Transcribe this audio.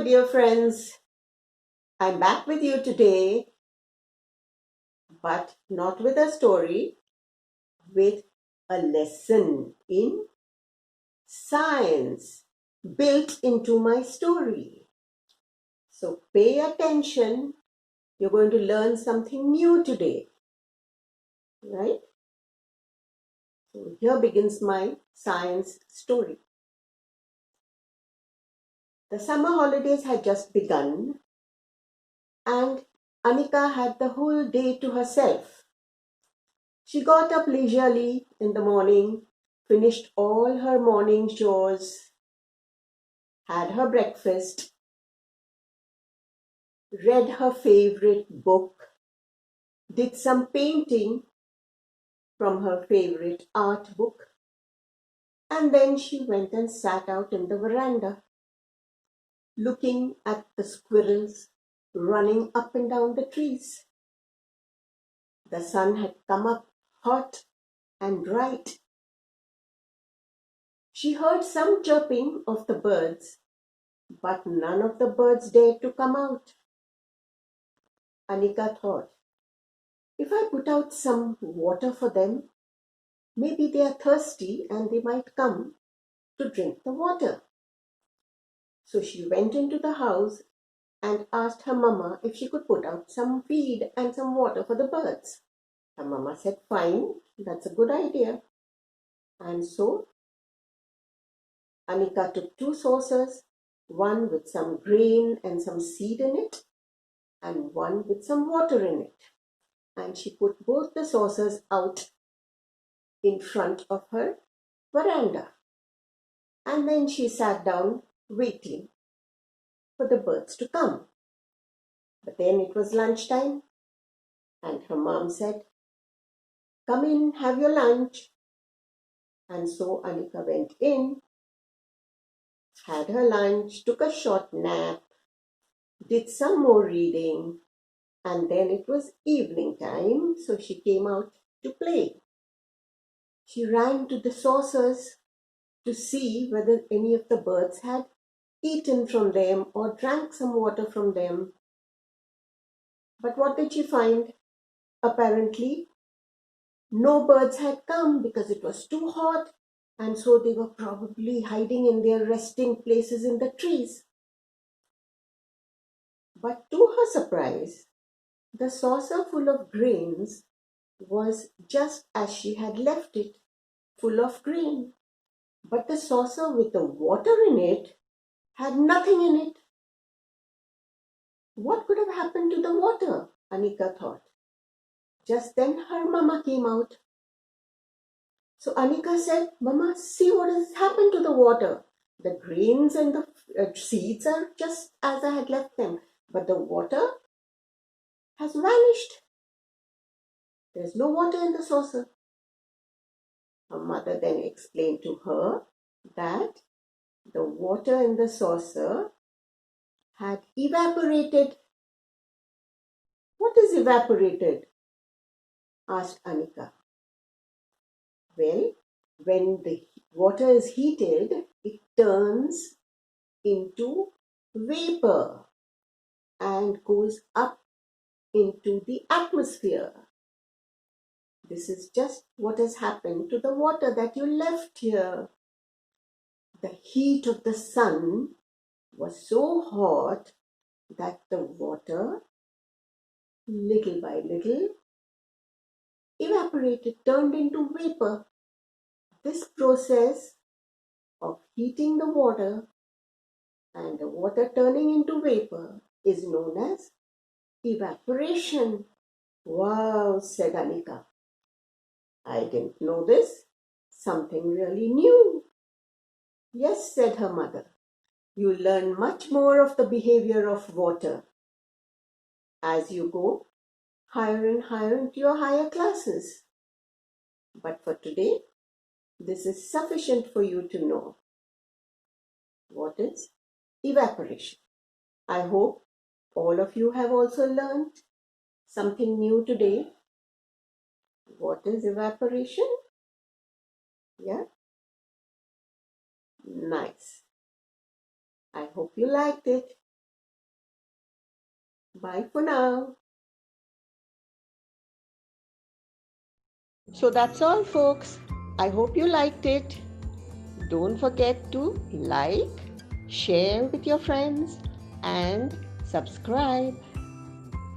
my dear friends. I'm back with you today, but not with a story, with a lesson in science built into my story. So pay attention. You're going to learn something new today, right? So here begins my science story. The summer holidays had just begun, and Anika had the whole day to herself. She got up leisurely in the morning, finished all her morning chores, had her breakfast, read her favorite book, did some painting from her favorite art book, and then she went and sat out in the veranda, looking at the squirrels running up and down the trees. The sun had come up hot and bright. She heard some chirping of the birds, but none of the birds dared to come out. Anika thought, if I put out some water for them, maybe they are thirsty and they might come to drink the water. So she went into the house and asked her mama if she could put out some feed and some water for the birds. Her mama said, fine, that's a good idea. And so Anika took 2 saucers, one with some grain and some seed in it, and one with some water in it. And she put both the saucers out in front of her veranda. And then she sat down waiting for the birds to come. But then it was lunchtime, and her mom said, come in, have your lunch. And so Anika went in, had her lunch, took a short nap, did some more reading, and then it was evening time, so she came out to play. She ran to the saucers to see whether any of the birds had eaten from them or drank some water from them. But what did she find? Apparently, no birds had come because it was too hot, and so they were probably hiding in their resting places in the trees. But to her surprise, the saucer full of grains was just as she had left it, full of grain. But the saucer with the water in it had nothing in it. What could have happened to the water? Anika thought. Just then her mama came out. So Anika said, Mama, see what has happened to the water. The grains and the seeds are just as I had left them, but the water has vanished. There's no water in the saucer. Her mother then explained to her that the water in the saucer had evaporated. What is evaporated? Asked Anika. Well, when the water is heated, it turns into vapor and goes up into the atmosphere. This is just what has happened to the water that you left here. The heat of the sun was so hot that the water, little by little, evaporated, turned into vapor. This process of heating the water and the water turning into vapor is known as evaporation. Wow, said Anika. I didn't know this. Something really new. Yes, said her mother. You learn much more of the behavior of water as you go higher and higher into your higher classes. But for today, this is sufficient for you to know. What is evaporation? I hope all of you have also learned something new today. What is evaporation? Yeah? Nice. I hope you liked it. Bye for now. So that's all, folks. I hope you liked it. Don't forget to like, share with your friends, and subscribe.